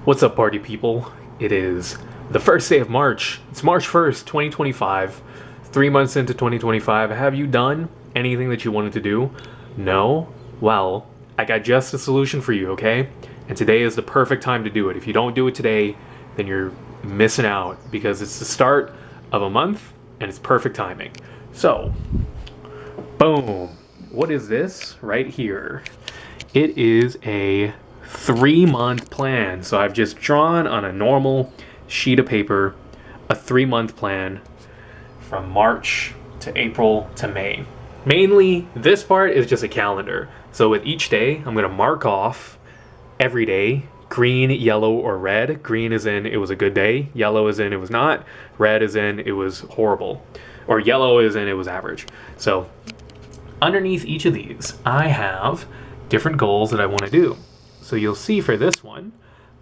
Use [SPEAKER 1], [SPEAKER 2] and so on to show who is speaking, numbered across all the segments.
[SPEAKER 1] What's up, party people? It is the first day of March. It's March 1st, 2025. 3 months into 2025. Have you done anything that you wanted to do? No? Well, I got just a solution for you, okay? And today is the perfect time to do it. If you don't do it today, then you're missing out because it's the start of a month and it's perfect timing. So, boom. What is this right here? It is a 3-month plan. So I've just drawn on a normal sheet of paper a 3-month plan from March to April to May. Mainly, this part is just a calendar. So with each day, I'm going to mark off every day green, yellow, or red. Green is in it was a good day. Yellow is in it was not. Red is in it was horrible. Or yellow is in it was average. So underneath each of these, I have different goals that I want to do. So you'll see for this one,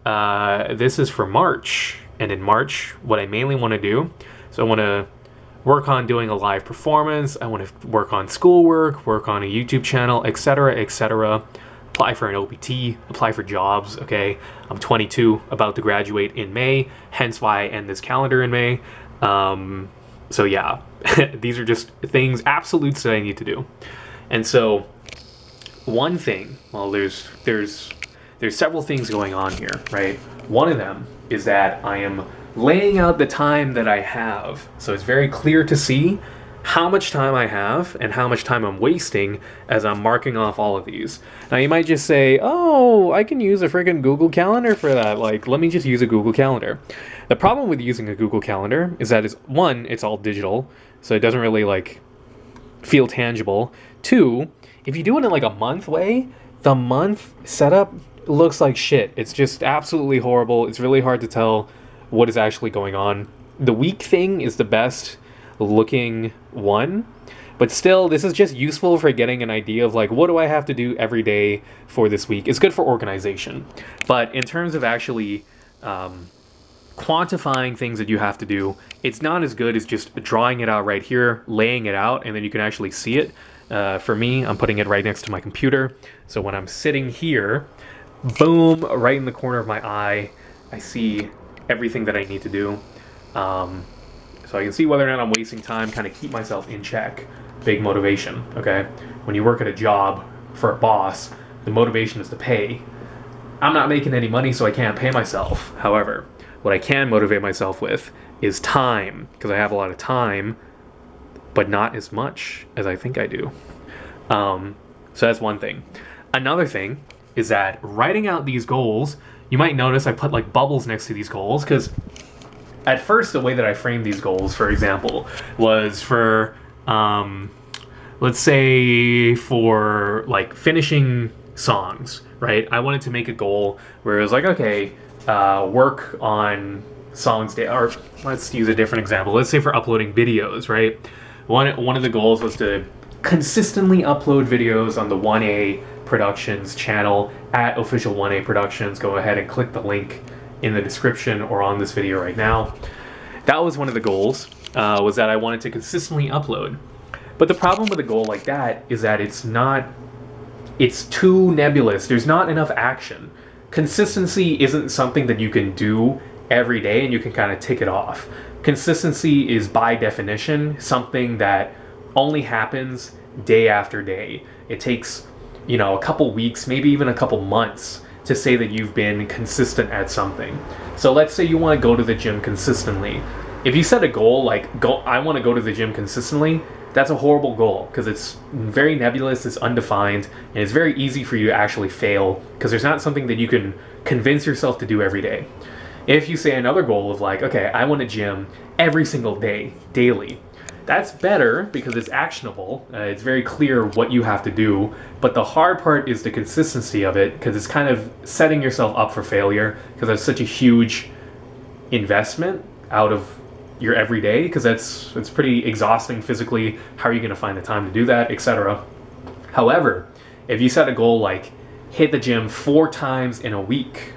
[SPEAKER 1] this is for March. And in March, what I mainly want to do, so I want to work on doing a live performance. I want to work on schoolwork, work on a YouTube channel, etc., etc. Apply for an OPT, apply for jobs, okay? I'm 22, about to graduate in May, hence why I end this calendar in May. So yeah, these are just things, absolutes that I need to do. And so one thing, well, there's several things going on here, right? One of them is that I am laying out the time that I have. So it's very clear to see how much time I have and how much time I'm wasting as I'm marking off all of these. Now you might just say, oh, I can use a freaking Google Calendar for that. Like, let me just use a Google Calendar. The problem with using a Google Calendar is that it's all digital, so it doesn't really like feel tangible. Two, if you do it in like a month way, the month setup looks like shit. It's just absolutely horrible. It's really hard to tell what is actually going on. The week thing is the best looking one, but still, this is just useful for getting an idea of like, what do I have to do every day for this week? It's good for organization, but in terms of actually quantifying things that you have to do, it's not as good as just drawing it out right here, laying it out, and then you can actually see it. For me, I'm putting it right next to my computer, so when I'm sitting here, boom, right in the corner of my eye, I see everything that I need to do. So I can see whether or not I'm wasting time, kind of keep myself in check. Big motivation, okay? When you work at a job for a boss, the motivation is to pay. I'm not making any money, so I can't pay myself. However, what I can motivate myself with is time, because I have a lot of time, but not as much as I think I do. So that's one thing. Another thing is that writing out these goals, you might notice I put like bubbles next to these goals, because at first, the way that I framed these goals, for example, was for, let's say, for like finishing songs, right? I wanted to make a goal where it was like, okay, work on songs, or let's use a different example. Let's say for uploading videos, right? One of the goals was to consistently upload videos on the 1A Productions channel at official 1A Productions. Go ahead and click the link in the description or on this video right now. That was one of the goals, was that I wanted to consistently upload. But the problem with a goal like that is that it's too nebulous. There's not enough action. Consistency isn't something that you can do every day and you can kind of tick it off. Consistency is by definition something that only happens day after day. It takes, a couple weeks, maybe even a couple months to say that you've been consistent at something. So let's say you want to go to the gym consistently. If you set a goal like, I want to go to the gym consistently, that's a horrible goal because it's very nebulous, it's undefined, and it's very easy for you to actually fail because there's not something that you can convince yourself to do every day. If you say another goal of like, okay, I want to gym every single day, daily, that's better because it's actionable. It's very clear what you have to do. But the hard part is the consistency of it because it's kind of setting yourself up for failure because that's such a huge investment out of your everyday because it's pretty exhausting physically. How are you going to find the time to do that, etc. However, if you set a goal like hit the gym 4 times in a week,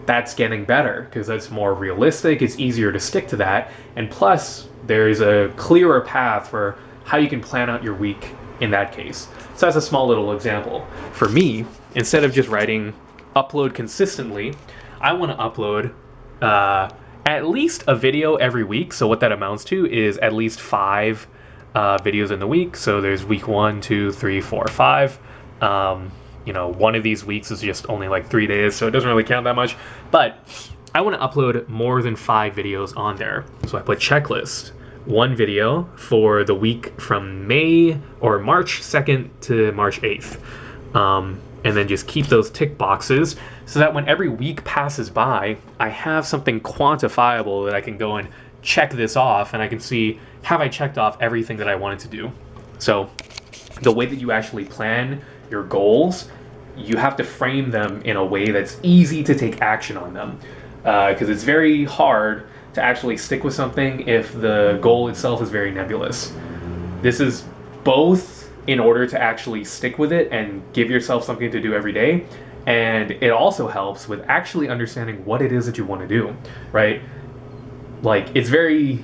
[SPEAKER 1] that's getting better because that's more realistic. It's easier to stick to that. And plus, there's a clearer path for how you can plan out your week in that case. So that's a small little example. For me, instead of just writing upload consistently, I want to upload at least a video every week. So what that amounts to is at least 5 videos in the week. So there's week 1, 2, 3, 4, 5. One of these weeks is just only like 3 days, so it doesn't really count that much. But I want to upload more than 5 videos on there. So I put checklist, 1 video for the week from March 2nd to March 8th. And then just keep those tick boxes so that when every week passes by, I have something quantifiable that I can go and check this off, and I can see, have I checked off everything that I wanted to do? So the way that you actually plan your goals, you have to frame them in a way that's easy to take action on them. Because it's very hard to actually stick with something if the goal itself is very nebulous. This is both in order to actually stick with it and give yourself something to do every day, and it also helps with actually understanding what it is that you want to do, right? Like, it's very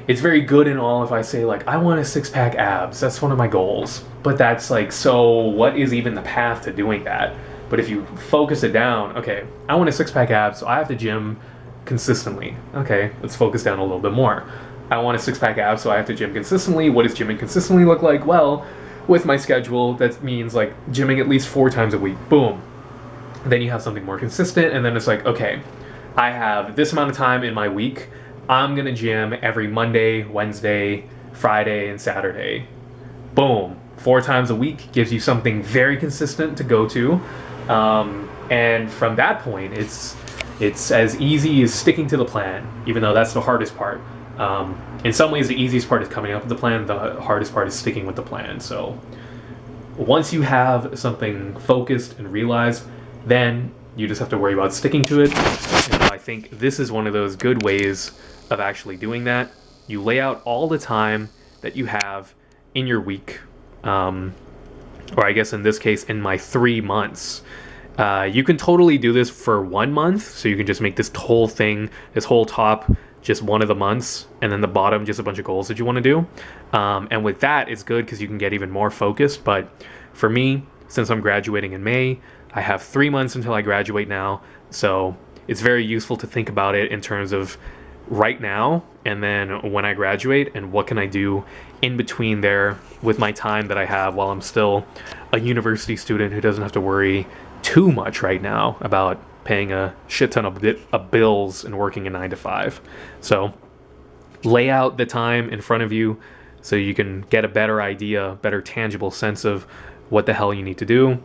[SPEAKER 1] good and all if I say, like, I want a 6-pack abs, that's one of my goals, but that's like, so what is even the path to doing that? But if you focus it down, okay, I want a 6-pack abs, so I have to gym consistently. Okay, let's focus down a little bit more. I want a 6-pack abs, so I have to gym consistently. What does gymming consistently look like? Well, with my schedule, that means like gymming at least 4 times a week. Boom. Then you have something more consistent, and then it's like, okay, I have this amount of time in my week. I'm gonna gym every Monday, Wednesday, Friday, and Saturday. Boom. 4 times a week gives you something very consistent to go to. And from that point, it's as easy as sticking to the plan, even though that's the hardest part. In some ways, the easiest part is coming up with the plan. The hardest part is sticking with the plan. So once you have something focused and realized, then you just have to worry about sticking to it. And I think this is one of those good ways of actually doing that. You lay out all the time that you have in your week, or I guess in this case, in my 3 months. You can totally do this for 1 month, so you can just make this whole thing, this whole top, just one of the months, and then the bottom, just a bunch of goals that you want to do. And with that, it's good because you can get even more focused. But for me, since I'm graduating in May, I have 3 months until I graduate now. So it's very useful to think about it in terms of right now, and then when I graduate, and what can I do in between there with my time that I have while I'm still a university student who doesn't have to worry too much right now about paying a shit ton of bills and working a 9 to 5. So lay out the time in front of you so you can get a better idea, better tangible sense of what the hell you need to do.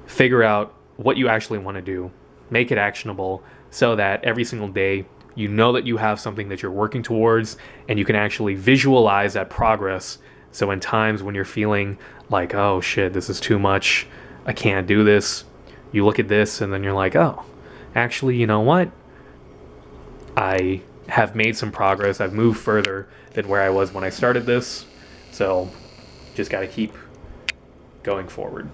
[SPEAKER 1] Figure out what you actually want to do. Make it actionable so that every single day you know that you have something that you're working towards, and you can actually visualize that progress. So in times when you're feeling like, oh shit, this is too much, I can't do this, you look at this and then you're like, oh, actually, you know what? I have made some progress. I've moved further than where I was when I started this. So just got to keep going forward.